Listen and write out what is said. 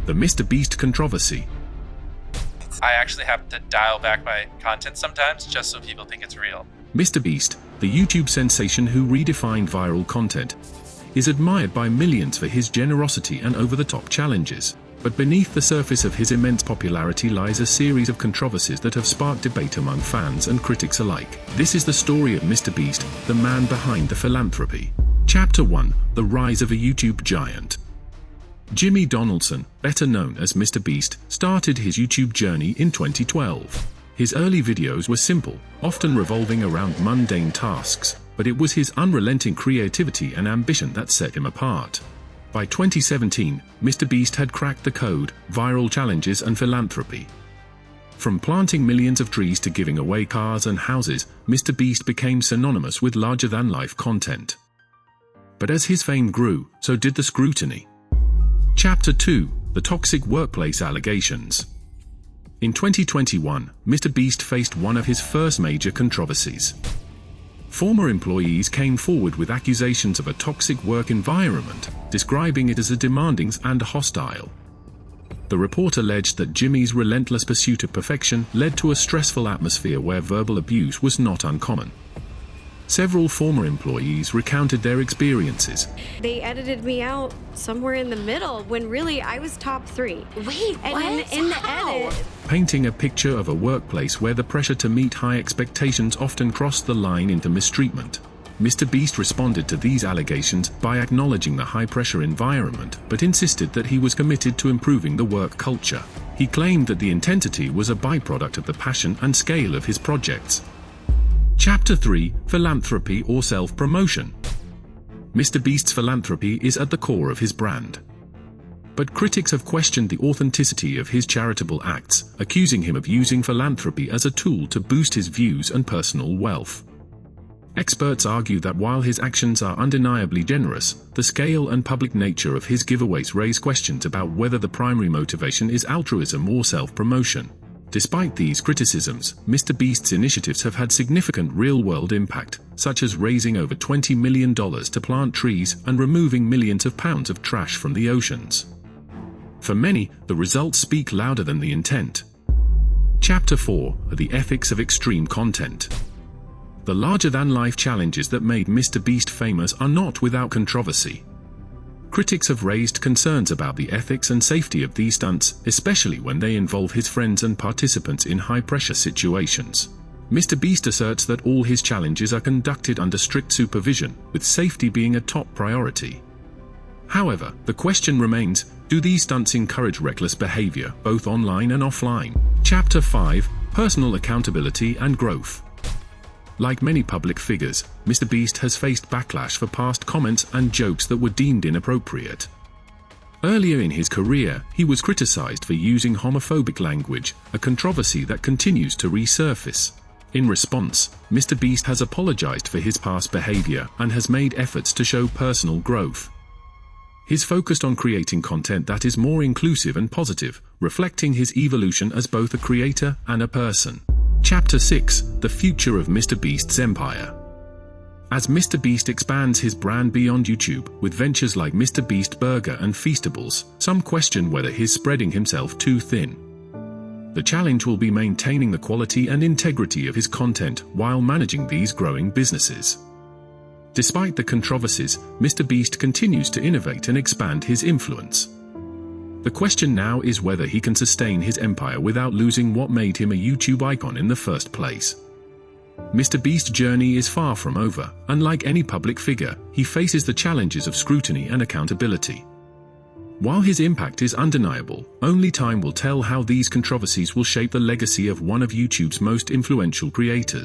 The MrBeast controversy. I actually have to dial back my content sometimes just so people think it's real. MrBeast, the YouTube sensation who redefined viral content, is admired by millions for his generosity and over-the-top challenges. But beneath the surface of his immense popularity lies a series of controversies that have sparked debate among fans and critics alike. This is the story of MrBeast, the man behind the philanthropy. Chapter 1: The Rise of a YouTube Giant. Jimmy Donaldson, better known as MrBeast, started his YouTube journey in 2012. His early videos were simple, often revolving around mundane tasks, but it was his unrelenting creativity and ambition that set him apart. By 2017, MrBeast had cracked the code: viral challenges and philanthropy. From planting millions of trees to giving away cars and houses, MrBeast became synonymous with larger-than-life content. But as his fame grew, so did the scrutiny. Chapter 2: The Toxic Workplace Allegations. In 2021, MrBeast faced one of his first major controversies. Former employees came forward with accusations of a toxic work environment, describing it as a demanding and hostile. The report alleged that Jimmy's relentless pursuit of perfection led to a stressful atmosphere where verbal abuse was not uncommon. Several former employees recounted their experiences. They edited me out somewhere in the middle when really I was top 3. Wait, and what? in the How? edit, Painting a picture of a workplace where the pressure to meet high expectations often crossed the line into mistreatment. MrBeast responded to these allegations by acknowledging the high-pressure environment, but insisted that he was committed to improving the work culture. He claimed that the intensity was a byproduct of the passion and scale of his projects. Chapter 3: Philanthropy or Self-Promotion. MrBeast's philanthropy is at the core of his brand. But critics have questioned the authenticity of his charitable acts, accusing him of using philanthropy as a tool to boost his views and personal wealth. Experts argue that while his actions are undeniably generous, the scale and public nature of his giveaways raise questions about whether the primary motivation is altruism or self-promotion. Despite these criticisms, MrBeast's initiatives have had significant real-world impact, such as raising over $20 million to plant trees and removing millions of pounds of trash from the oceans. For many, the results speak louder than the intent. Chapter 4: The Ethics of Extreme Content. The larger-than-life challenges that made MrBeast famous are not without controversy. Critics have raised concerns about the ethics and safety of these stunts, especially when they involve his friends and participants in high-pressure situations. MrBeast asserts that all his challenges are conducted under strict supervision, with safety being a top priority. However, the question remains: do these stunts encourage reckless behavior, both online and offline? Chapter 5: Personal Accountability and Growth. Like many public figures, MrBeast has faced backlash for past comments and jokes that were deemed inappropriate. Earlier in his career, he was criticized for using homophobic language, a controversy that continues to resurface. In response, MrBeast has apologized for his past behavior and has made efforts to show personal growth. He's focused on creating content that is more inclusive and positive, reflecting his evolution as both a creator and a person. Chapter 6: The Future of MrBeast's Empire. As MrBeast expands his brand beyond YouTube, with ventures like MrBeast Burger and Feastables, some question whether he's spreading himself too thin. The challenge will be maintaining the quality and integrity of his content while managing these growing businesses. Despite the controversies, MrBeast continues to innovate and expand his influence. The question now is whether he can sustain his empire without losing what made him a YouTube icon in the first place. MrBeast's journey is far from over. Unlike any public figure, he faces the challenges of scrutiny and accountability. While his impact is undeniable, only time will tell how these controversies will shape the legacy of one of YouTube's most influential creators.